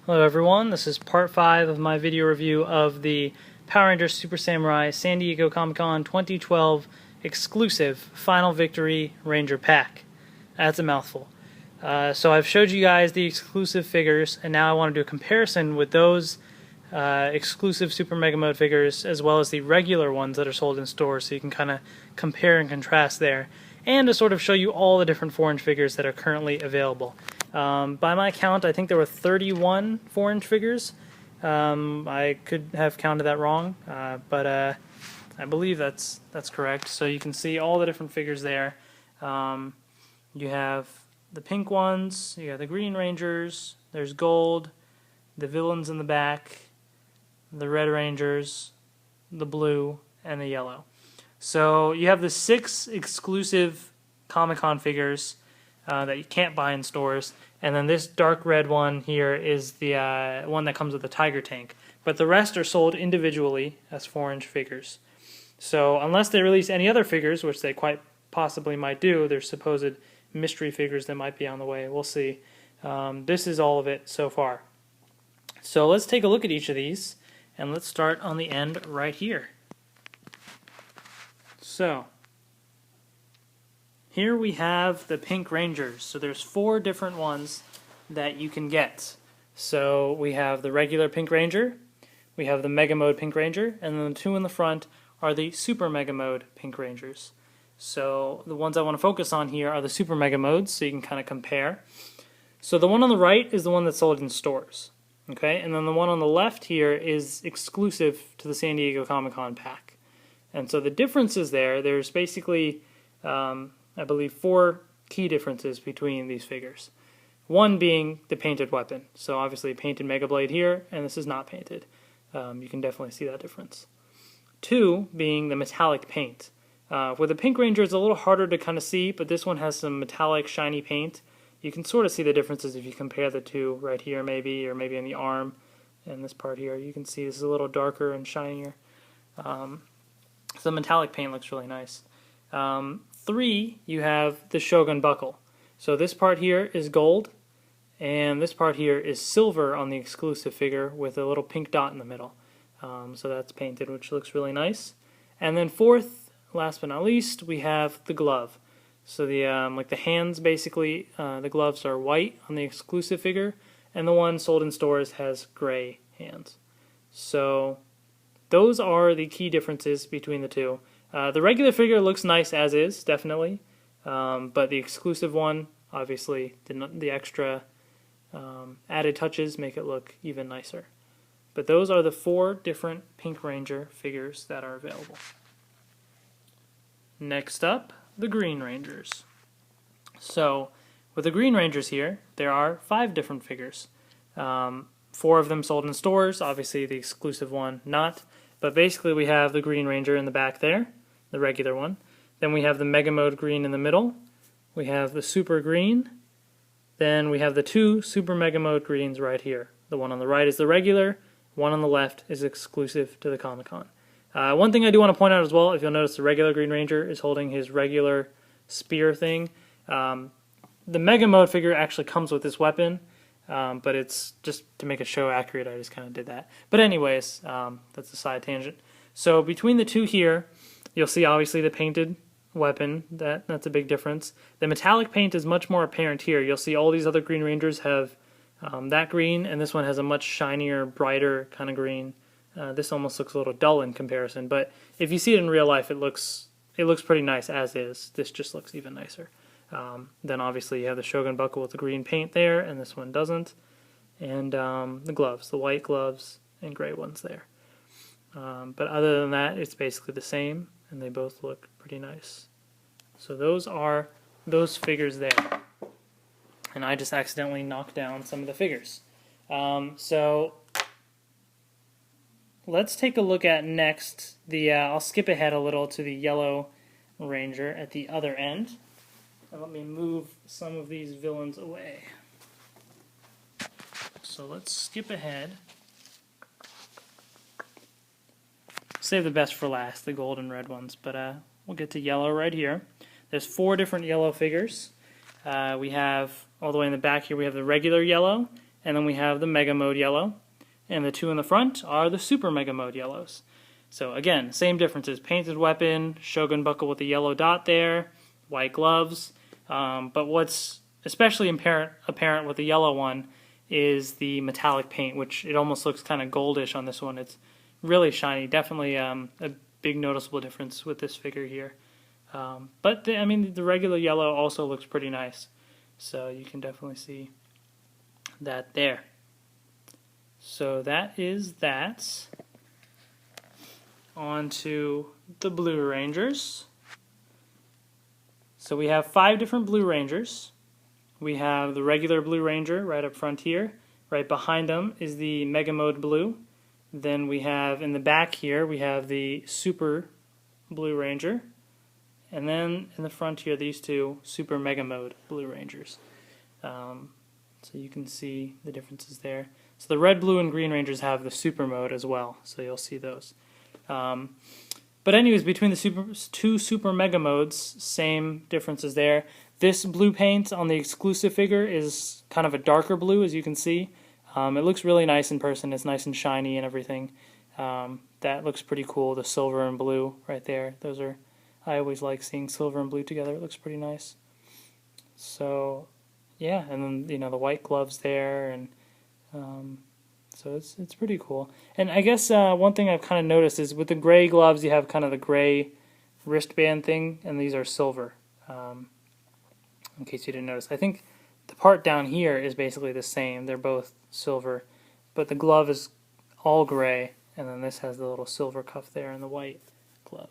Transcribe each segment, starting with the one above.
Hello everyone, this is part 5 of my video review of the Power Rangers Super Samurai San Diego Comic-Con 2012 exclusive Final Victory Ranger Pack. That's a mouthful. So I've showed you guys the exclusive figures, and now I want to do a comparison with those exclusive Super Mega Mode figures as well as the regular ones that are sold in stores, so you can kind of compare and contrast there, and to sort of show you all the different 4-inch figures that are currently available. By my count, I think there were 31 4-inch figures. I could have counted that wrong, but I believe that's correct. So you can see all the different figures there. You have the pink ones, you have the green rangers, there's gold, the villains in the back, the red rangers, the blue, and the yellow. So you have the 6 exclusive Comic-Con figures that you can't buy in stores, and then this dark red one here is the one that comes with the tiger tank. But the rest are sold individually as 4-inch figures. So unless they release any other figures, which they quite possibly might do, there's supposed mystery figures that might be on the way, we'll see. This is all of it so far. So let's take a look at each of these, and let's start on the end right here. So here we have the Pink Rangers. So there's 4 different ones that you can get. So we have the regular Pink Ranger, we have the Mega Mode Pink Ranger, and then the 2 in the front are the Super Mega Mode Pink Rangers. So the ones I want to focus on here are the Super Mega Modes, so you can kind of compare. So the one on the right is the one that's sold in stores. Okay, and then the one on the left here is exclusive to the San Diego Comic-Con pack. And so the differences there's basically I believe 4 key differences between these figures. One being the painted weapon. So obviously painted Mega Blade here, and this is not painted. You can definitely see that difference. 2 being the metallic paint. With the Pink Ranger it's a little harder to kind of see, but this one has some metallic shiny paint. You can sort of see the differences if you compare the 2 right here maybe, or maybe on the arm and this part here. You can see this is a little darker and shinier. So the metallic paint looks really nice. 3, you have the Shogun buckle. So this part here is gold, and this part here is silver on the exclusive figure with a little pink dot in the middle. So that's painted, which looks really nice. And then 4th, last but not least, we have the glove. So the like the hands, basically, the gloves are white on the exclusive figure, and the one sold in stores has gray hands. So those are the key differences between the 2. The regular figure looks nice as is, definitely, but the exclusive one, obviously, the extra added touches make it look even nicer. But those are the 4 different Pink Ranger figures that are available. Next up, the Green Rangers. So, with the Green Rangers here, there are 5 different figures. 4 of them sold in stores, obviously the exclusive one not. But basically we have the Green Ranger in the back there, the regular one. Then we have the Mega Mode Green in the middle. We have the Super Green. Then we have the 2 Super Mega Mode Greens right here. The one on the right is the regular, one on the left is exclusive to the Comic-Con. One thing I do want to point out as well, if you'll notice, the regular Green Ranger is holding his regular spear thing. The Mega Mode figure actually comes with this weapon, but it's just to make it show accurate, I just kind of did that. But anyways, that's a side tangent. So between the 2 here, you'll see obviously the painted weapon, that's a big difference. The metallic paint is much more apparent here. You'll see all these other Green Rangers have that green, and this one has a much shinier, brighter kind of green. This almost looks a little dull in comparison, but if you see it in real life, it looks pretty nice as is. This just looks even nicer. Then obviously you have the Shogun buckle with the green paint there, and this one doesn't. And the gloves, the white gloves and gray ones there. But other than that, it's basically the same, and they both look pretty nice. So those are those figures there. And I just accidentally knocked down some of the figures. So let's take a look at next I'll skip ahead a little to the Yellow Ranger at the other end. And let me move some of these villains away. So let's skip ahead. Save the best for last, the gold and red ones, but we'll get to yellow right here. There's 4 different yellow figures. We have, all the way in the back here, we have the regular yellow, and then we have the Mega Mode yellow, and the two in the front are the Super Mega Mode yellows. So again, same differences: painted weapon, Shogun buckle with the yellow dot there, white gloves. But what's especially apparent with the yellow one is the metallic paint, which it almost looks kind of goldish on this one. It's really shiny. Definitely a big noticeable difference with this figure here. But I mean, the regular yellow also looks pretty nice. So you can definitely see that there. So that is that. On to the Blue Rangers. So we have 5 different Blue Rangers. We have the regular Blue Ranger right up front here. Right behind them is the Mega Mode Blue. Then we have in the back here, we have the Super Blue Ranger. And then in the front here, these two Super Mega Mode Blue Rangers. So you can see the differences there. So the red, blue, and green Rangers have the Super Mode as well, so you'll see those. But anyways, between the two Super Mega Modes, same differences there. This blue paint on the exclusive figure is kind of a darker blue, as you can see. It looks really nice in person. It's nice and shiny and everything. That looks pretty cool, the silver and blue right there. Those are, I always like seeing silver and blue together. It looks pretty nice. So, yeah, and then, the white gloves there, and so it's pretty cool. And I guess one thing I've kind of noticed is with the gray gloves, you have kind of the gray wristband thing, and these are silver, in case you didn't notice. I think the part down here is basically the same. They're both silver, but the glove is all gray, and then this has the little silver cuff there and the white glove.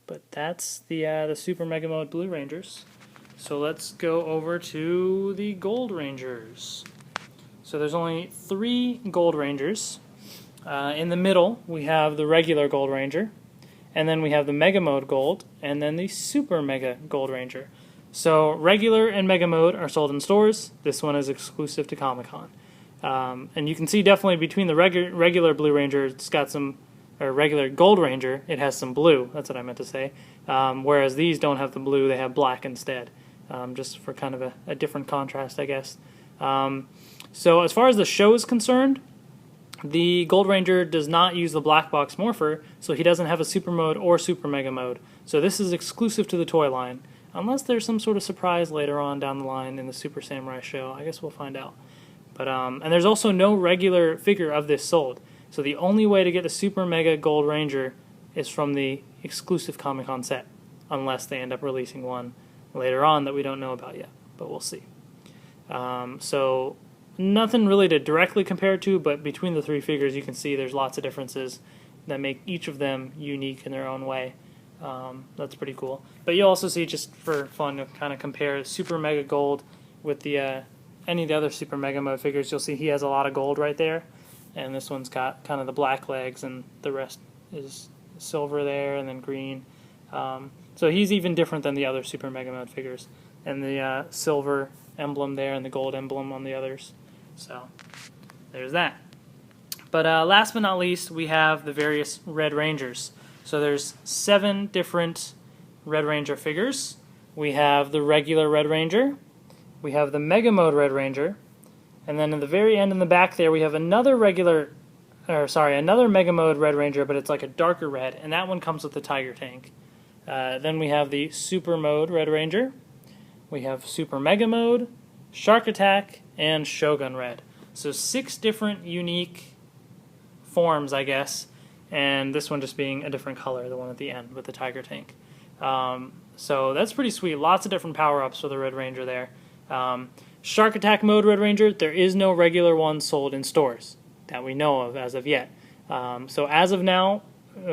But that's the Super Mega Mode Blue Rangers. So let's go over to the Gold Rangers. So there's only 3 Gold Rangers. In the middle, we have the regular Gold Ranger, and then we have the Mega Mode Gold, and then the Super Mega Gold Ranger. So regular and Mega Mode are sold in stores. This one is exclusive to Comic-Con. And you can see definitely between the regular Blue Ranger, it's got some, or regular Gold Ranger, it has some blue. That's what I meant to say. Whereas these don't have the blue, they have black instead. Just for kind of a different contrast, I guess. So as far as the show is concerned, the Gold Ranger does not use the black box morpher, so he doesn't have a Super Mode or Super Mega Mode. So this is exclusive to the toy line, unless there's some sort of surprise later on down the line in the Super Samurai show. I guess we'll find out. But and there's also no regular figure of this sold. So the only way to get the Super Mega Gold Ranger is from the exclusive Comic-Con set, unless they end up releasing one later on that we don't know about yet, but we'll see. So nothing really to directly compare to, but between the 3 figures you can see there's lots of differences that make each of them unique in their own way. That's pretty cool. But you'll also see, just for fun, to kind of compare Super Mega Gold with the any of the other Super Mega Mode figures. You'll see he has a lot of gold right there, and this one's got kind of the black legs, and the rest is silver there, and then green. So he's even different than the other Super Mega Mode figures, and the silver emblem there and the gold emblem on the others. So there's that. But last but not least, we have the various Red Rangers. So there's 7 different Red Ranger figures. We have the regular Red Ranger, we have the Mega Mode Red Ranger, and then at the very end in the back there we have another another Mega Mode Red Ranger, but it's like a darker red, and that one comes with the Tiger Tank. Then we have the Super Mode Red Ranger, we have Super Mega Mode, Shark Attack, and Shogun Red. So 6 different unique forms, I guess, and this one just being a different color, the one at the end with the Tiger Tank. So that's pretty sweet. Lots of different power-ups for the Red Ranger there. Shark Attack Mode Red Ranger, there is no regular one sold in stores that we know of as of yet. So as of now,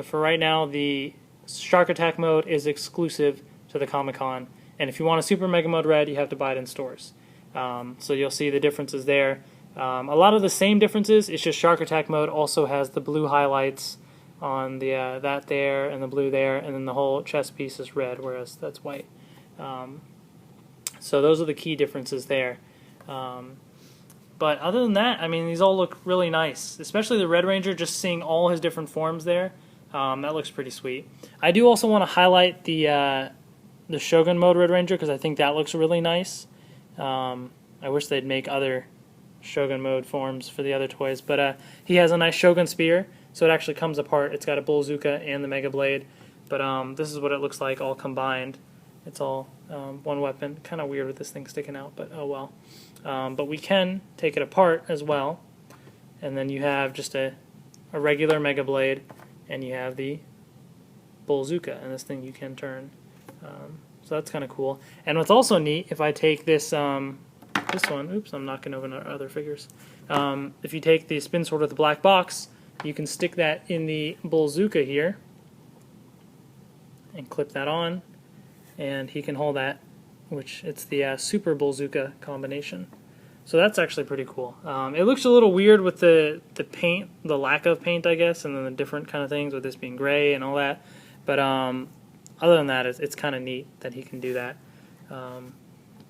for right now, the Shark Attack Mode is exclusive to the Comic-Con, and if you want a Super Mega Mode Red, you have to buy it in stores. So you'll see the differences there. A lot of the same differences, it's just Shark Attack Mode also has the blue highlights on the that there and the blue there, and then the whole chest piece is red, whereas that's white. So those are the key differences there. But other than that, I mean, these all look really nice, especially the Red Ranger, just seeing all his different forms there. That looks pretty sweet. I do also want to highlight the Shogun Mode Red Ranger, because I think that looks really nice. I I wish they'd make other Shogun mode forms for the other toys, but he has a nice Shogun spear, so it actually comes apart. It's got a Bullzooka and the Mega Blade, but this is what it looks like all combined. It's all one weapon. Kind of weird with this thing sticking out, but oh well. But we can take it apart as well, and then you have just a regular Mega Blade, and you have the Bullzooka, and this thing you can turn. So that's kind of cool. And what's also neat, if I take this this one, oops, I'm knocking over our other figures. If you take the spin sword with the black box, you can stick that in the Bullzooka here, and clip that on, and he can hold that, which it's the Super Bullzooka combination. So that's actually pretty cool. It looks a little weird with the paint, the lack of paint, I guess, and then the different kind of things with this being gray and all that. But other than that, it's kind of neat that he can do that.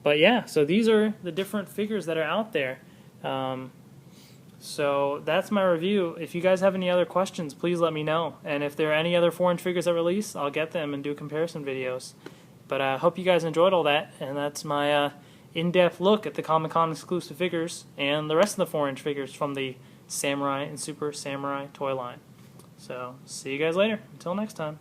But yeah, so these are the different figures that are out there. So that's my review. If you guys have any other questions, please let me know. And if there are any other 4-inch figures that release, I'll get them and do comparison videos. But I hope you guys enjoyed all that, and that's my in-depth look at the Comic-Con exclusive figures and the rest of the 4-inch figures from the Samurai and Super Samurai toy line. So, see you guys later. Until next time.